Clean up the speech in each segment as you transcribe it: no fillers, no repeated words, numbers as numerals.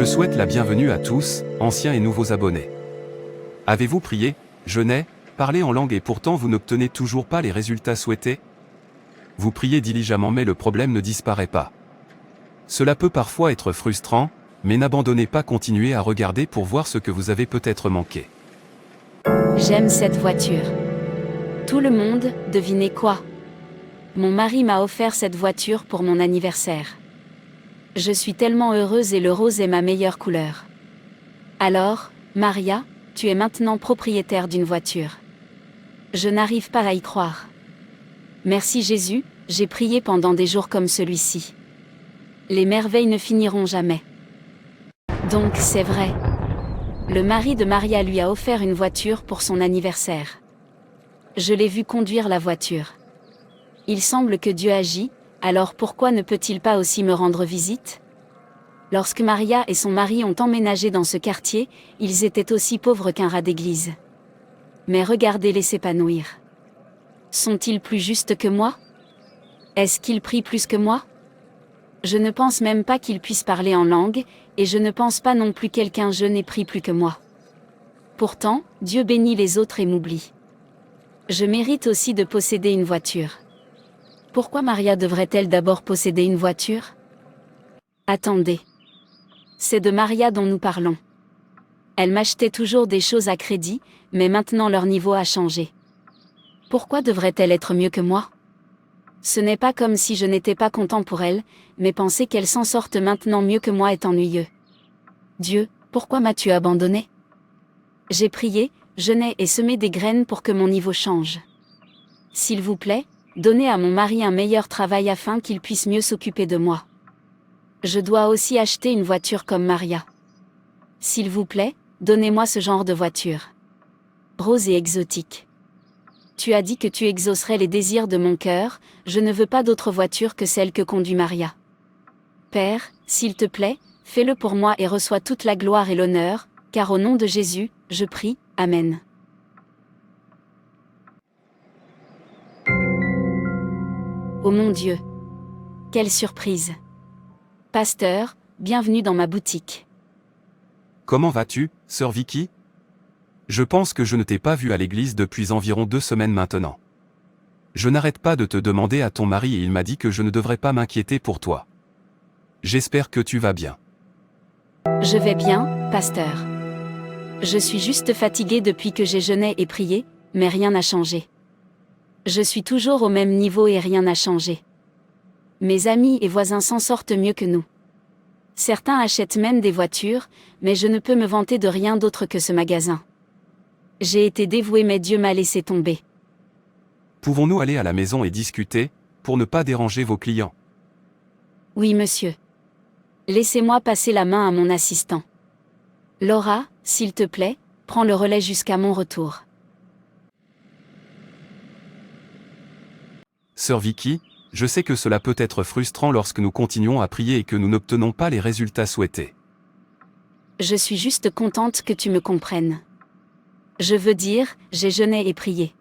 souhaite la bienvenue à tous, anciens et nouveaux abonnés. Avez-vous prié, jeûné, parlé en langue et pourtant vous n'obtenez toujours pas les résultats souhaités? Vous priez diligemment mais le problème ne disparaît pas. Cela peut parfois être frustrant, mais n'abandonnez pas, continuez à regarder pour voir ce que vous avez peut-être manqué. J'aime cette voiture. Tout le monde, devinez quoi? Mon mari m'a offert cette voiture pour mon anniversaire. Je suis tellement heureuse et le rose est ma meilleure couleur. Alors, Maria, tu es maintenant propriétaire d'une voiture. Je n'arrive pas à y croire. Merci Jésus, j'ai prié pendant des jours comme celui-ci. Les merveilles ne finiront jamais. Donc c'est vrai. Le mari de Maria lui a offert une voiture pour son anniversaire. Je l'ai vu conduire la voiture. Il semble que Dieu agit, alors pourquoi ne peut-il pas aussi me rendre visite? Lorsque Maria et son mari ont emménagé dans ce quartier, ils étaient aussi pauvres qu'un rat d'église. Mais regardez-les s'épanouir. Sont-ils plus justes que moi? Est-ce qu'ils prient plus que moi? Je ne pense même pas qu'ils puissent parler en langue, et je ne pense pas non plus quelqu'un jeûne et prie plus que moi. Pourtant, Dieu bénit les autres et m'oublie. Je mérite aussi de posséder une voiture. Pourquoi Maria devrait-elle d'abord posséder une voiture? Attendez. C'est de Maria dont nous parlons. Elle m'achetait toujours des choses à crédit, mais maintenant leur niveau a changé. Pourquoi devrait-elle être mieux que moi? Ce n'est pas comme si je n'étais pas content pour elle, mais penser qu'elle s'en sorte maintenant mieux que moi est ennuyeux. Dieu, pourquoi m'as-tu abandonné? J'ai prié, jeûné et semé des graines pour que mon niveau change. S'il vous plaît, donnez à mon mari un meilleur travail afin qu'il puisse mieux s'occuper de moi. Je dois aussi acheter une voiture comme Maria. S'il vous plaît, donnez-moi ce genre de voiture. Rose et exotique. Tu as dit que tu exaucerais les désirs de mon cœur, je ne veux pas d'autre voiture que celle que conduit Maria. Père, s'il te plaît, fais-le pour moi et reçois toute la gloire et l'honneur, car au nom de Jésus, je prie, Amen. Oh mon Dieu! Quelle surprise! Pasteur, bienvenue dans ma boutique. Comment vas-tu, sœur Vicky? Je pense que je ne t'ai pas vue à l'église depuis environ 2 semaines maintenant. Je n'arrête pas de te demander à ton mari et il m'a dit que je ne devrais pas m'inquiéter pour toi. J'espère que tu vas bien. Je vais bien, pasteur. Je suis juste fatiguée depuis que j'ai jeûné et prié, mais rien n'a changé. Je suis toujours au même niveau et rien n'a changé. Mes amis et voisins s'en sortent mieux que nous. Certains achètent même des voitures, mais je ne peux me vanter de rien d'autre que ce magasin. J'ai été dévouée mais Dieu m'a laissé tomber. Pouvons-nous aller à la maison et discuter, pour ne pas déranger vos clients? Oui monsieur. Laissez-moi passer la main à mon assistant. Laura, s'il te plaît, prends le relais jusqu'à mon retour. Sœur Vicky, je sais que cela peut être frustrant lorsque nous continuons à prier et que nous n'obtenons pas les résultats souhaités. Je suis juste contente que tu me comprennes. Je veux dire, j'ai jeûné et prié.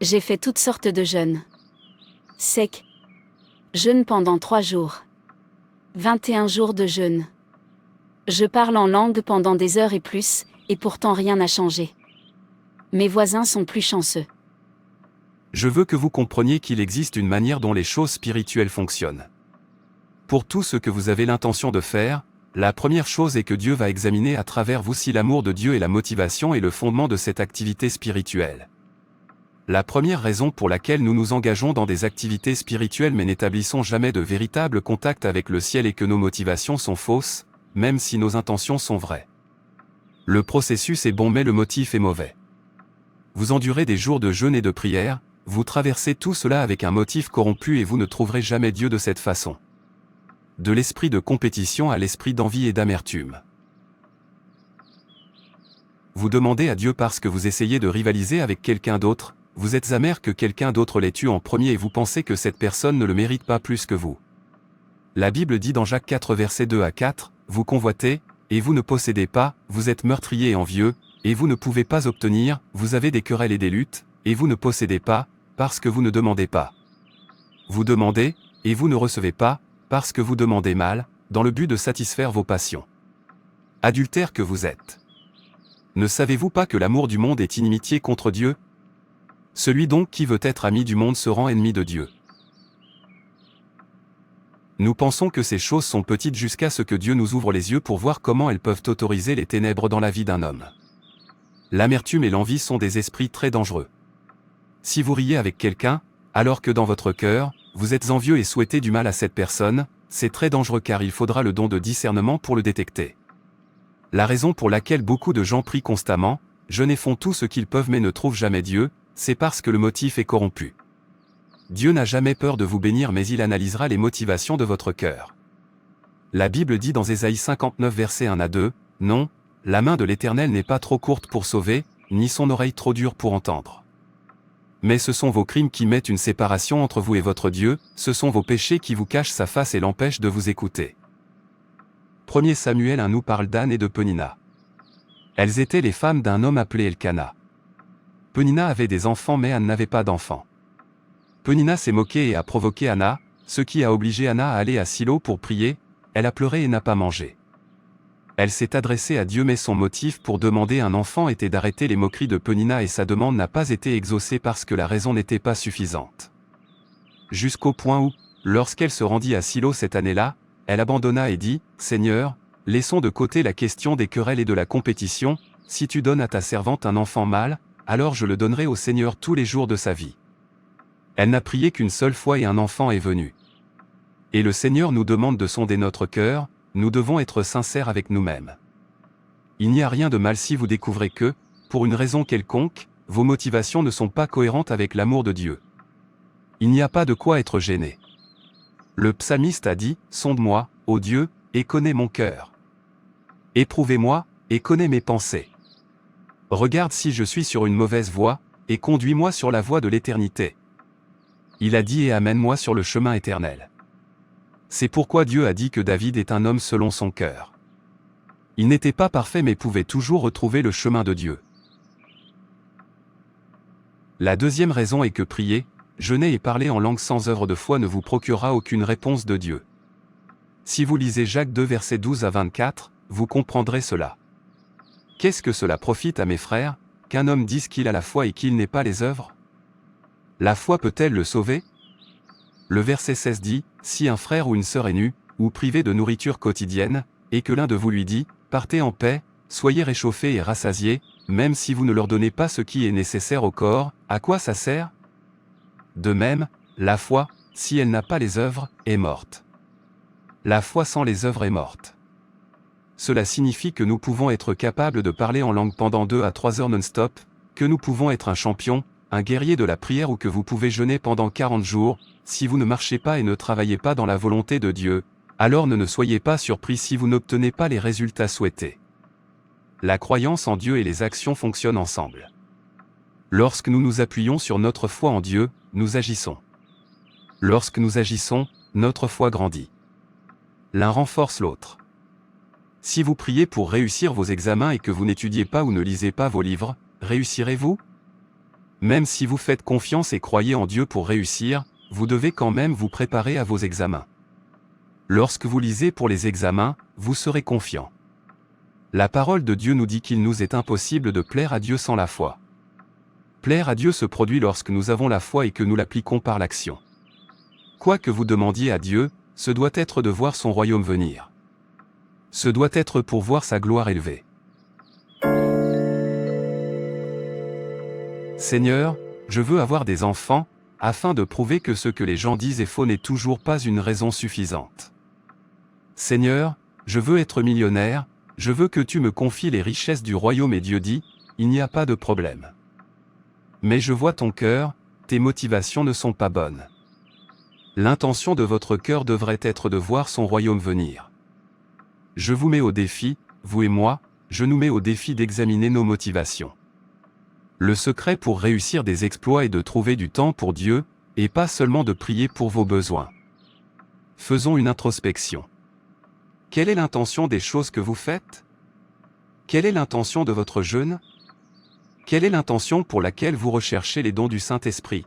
J'ai fait toutes sortes de jeûnes. Sec. Jeûne pendant 3 jours. 21 jours de jeûne. Je parle en langue pendant des heures et plus, et pourtant rien n'a changé. Mes voisins sont plus chanceux. Je veux que vous compreniez qu'il existe une manière dont les choses spirituelles fonctionnent. Pour tout ce que vous avez l'intention de faire, la première chose est que Dieu va examiner à travers vous si l'amour de Dieu est la motivation et le fondement de cette activité spirituelle. La première raison pour laquelle nous nous engageons dans des activités spirituelles mais n'établissons jamais de véritable contact avec le ciel est que nos motivations sont fausses, même si nos intentions sont vraies. Le processus est bon mais le motif est mauvais. Vous endurez des jours de jeûne et de prière, vous traversez tout cela avec un motif corrompu et vous ne trouverez jamais Dieu de cette façon. De l'esprit de compétition à l'esprit d'envie et d'amertume. Vous demandez à Dieu parce que vous essayez de rivaliser avec quelqu'un d'autre, vous êtes amer que quelqu'un d'autre l'ait eu en premier et vous pensez que cette personne ne le mérite pas plus que vous. La Bible dit dans Jacques 4 versets 2 à 4, « Vous convoitez, et vous ne possédez pas, vous êtes meurtrier et envieux, et vous ne pouvez pas obtenir, vous avez des querelles et des luttes, et vous ne possédez pas, parce que vous ne demandez pas. Vous demandez, et vous ne recevez pas, parce que vous demandez mal, dans le but de satisfaire vos passions. Adultères que vous êtes. Ne savez-vous pas que l'amour du monde est inimitié contre Dieu? Celui donc qui veut être ami du monde se rend ennemi de Dieu. Nous pensons que ces choses sont petites jusqu'à ce que Dieu nous ouvre les yeux pour voir comment elles peuvent autoriser les ténèbres dans la vie d'un homme. L'amertume et l'envie sont des esprits très dangereux. Si vous riez avec quelqu'un, alors que dans votre cœur, vous êtes envieux et souhaitez du mal à cette personne, c'est très dangereux car il faudra le don de discernement pour le détecter. La raison pour laquelle beaucoup de gens prient constamment, jeûnent et font tout ce qu'ils peuvent mais ne trouvent jamais Dieu, c'est parce que le motif est corrompu. Dieu n'a jamais peur de vous bénir mais il analysera les motivations de votre cœur. La Bible dit dans Ésaïe 59 versets 1 à 2, « Non, la main de l'Éternel n'est pas trop courte pour sauver, ni son oreille trop dure pour entendre. Mais ce sont vos crimes qui mettent une séparation entre vous et votre Dieu, ce sont vos péchés qui vous cachent sa face et l'empêchent de vous écouter. » 1 Samuel 1 nous parle d'Anne et de Penina. Elles étaient les femmes d'un homme appelé Elkana. Penina avait des enfants mais Anne n'avait pas d'enfants. Penina s'est moquée et a provoqué Anna, ce qui a obligé Anna à aller à Silo pour prier, elle a pleuré et n'a pas mangé. Elle s'est adressée à Dieu mais son motif pour demander un enfant était d'arrêter les moqueries de Penina et sa demande n'a pas été exaucée parce que la raison n'était pas suffisante. Jusqu'au point où, lorsqu'elle se rendit à Silo cette année-là, elle abandonna et dit, « Seigneur, laissons de côté la question des querelles et de la compétition, si tu donnes à ta servante un enfant mâle, alors je le donnerai au Seigneur tous les jours de sa vie. » Elle n'a prié qu'une seule fois et un enfant est venu. Et le Seigneur nous demande de sonder notre cœur, nous devons être sincères avec nous-mêmes. Il n'y a rien de mal si vous découvrez que, pour une raison quelconque, vos motivations ne sont pas cohérentes avec l'amour de Dieu. Il n'y a pas de quoi être gêné. Le psalmiste a dit, « Sonde-moi, ô Dieu, et connais mon cœur. Éprouvez-moi, et connais mes pensées. Regarde si je suis sur une mauvaise voie, et conduis-moi sur la voie de l'éternité. » Il a dit et amène-moi sur le chemin éternel. C'est pourquoi Dieu a dit que David est un homme selon son cœur. Il n'était pas parfait mais pouvait toujours retrouver le chemin de Dieu. La deuxième raison est que prier, jeûner et parler en langue sans œuvre de foi ne vous procurera aucune réponse de Dieu. Si vous lisez Jacques 2 versets 12 à 24, vous comprendrez cela. Qu'est-ce que cela profite à mes frères, qu'un homme dise qu'il a la foi et qu'il n'ait pas les œuvres? La foi peut-elle le sauver? Le verset 16 dit, « Si un frère ou une sœur est nu, ou privé de nourriture quotidienne, et que l'un de vous lui dit, « Partez en paix, soyez réchauffés et rassasiés, même si vous ne leur donnez pas ce qui est nécessaire au corps, à quoi ça sert ?» De même, la foi, si elle n'a pas les œuvres, est morte. La foi sans les œuvres est morte. Cela signifie que nous pouvons être capables de parler en langue pendant 2 à 3 heures non-stop, que nous pouvons être un champion, un guerrier de la prière ou que vous pouvez jeûner pendant 40 jours, si vous ne marchez pas et ne travaillez pas dans la volonté de Dieu, alors ne soyez pas surpris si vous n'obtenez pas les résultats souhaités. La croyance en Dieu et les actions fonctionnent ensemble. Lorsque nous nous appuyons sur notre foi en Dieu, nous agissons. Lorsque nous agissons, notre foi grandit. L'un renforce l'autre. Si vous priez pour réussir vos examens et que vous n'étudiez pas ou ne lisez pas vos livres, réussirez-vous? Même si vous faites confiance et croyez en Dieu pour réussir, vous devez quand même vous préparer à vos examens. Lorsque vous lisez pour les examens, vous serez confiant. La parole de Dieu nous dit qu'il nous est impossible de plaire à Dieu sans la foi. Plaire à Dieu se produit lorsque nous avons la foi et que nous l'appliquons par l'action. Quoi que vous demandiez à Dieu, ce doit être de voir son royaume venir. Ce doit être pour voir sa gloire élevée. Seigneur, je veux avoir des enfants, afin de prouver que ce que les gens disent est faux n'est toujours pas une raison suffisante. Seigneur, je veux être millionnaire, je veux que tu me confies les richesses du royaume et Dieu dit, il n'y a pas de problème. Mais je vois ton cœur, tes motivations ne sont pas bonnes. L'intention de votre cœur devrait être de voir son royaume venir. Je vous mets au défi, vous et moi, je nous mets au défi d'examiner nos motivations. Le secret pour réussir des exploits est de trouver du temps pour Dieu, et pas seulement de prier pour vos besoins. Faisons une introspection. Quelle est l'intention des choses que vous faites? Quelle est l'intention de votre jeûne? Quelle est l'intention pour laquelle vous recherchez les dons du Saint-Esprit?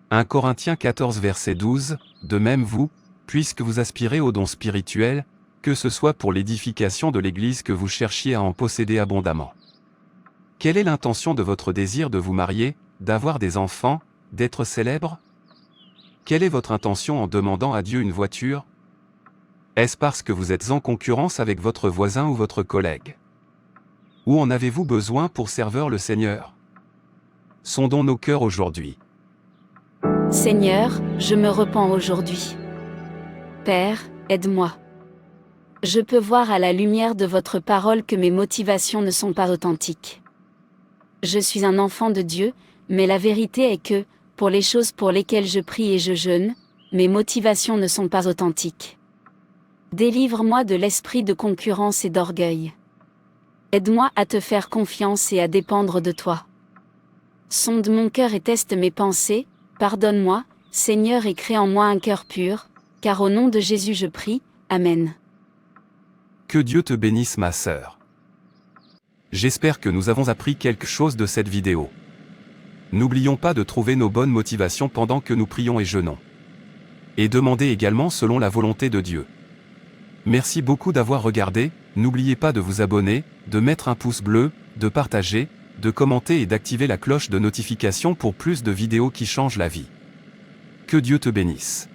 1 Corinthiens 14 verset 12, de même vous, puisque vous aspirez aux dons spirituels, Que ce soit pour l'édification de l'Église que vous cherchiez à en posséder abondamment. Quelle est l'intention de votre désir de vous marier, d'avoir des enfants, d'être célèbre? Quelle est votre intention en demandant à Dieu une voiture? Est-ce parce que vous êtes en concurrence avec votre voisin ou votre collègue? Ou en avez-vous besoin pour servir le Seigneur? Sondons nos cœurs aujourd'hui. Seigneur, je me repens aujourd'hui. Père, aide-moi. Je peux voir à la lumière de votre parole que mes motivations ne sont pas authentiques. Je suis un enfant de Dieu, mais la vérité est que, pour les choses pour lesquelles je prie et je jeûne, mes motivations ne sont pas authentiques. Délivre-moi de l'esprit de concurrence et d'orgueil. Aide-moi à te faire confiance et à dépendre de toi. Sonde mon cœur et teste mes pensées, pardonne-moi, Seigneur, et crée en moi un cœur pur, car au nom de Jésus je prie, Amen. Que Dieu te bénisse, ma sœur. J'espère que nous avons appris quelque chose de cette vidéo. N'oublions pas de trouver nos bonnes motivations pendant que nous prions et jeûnons. Et demandez également selon la volonté de Dieu. Merci beaucoup d'avoir regardé, n'oubliez pas de vous abonner, de mettre un pouce bleu, de partager, de commenter et d'activer la cloche de notification pour plus de vidéos qui changent la vie. Que Dieu te bénisse.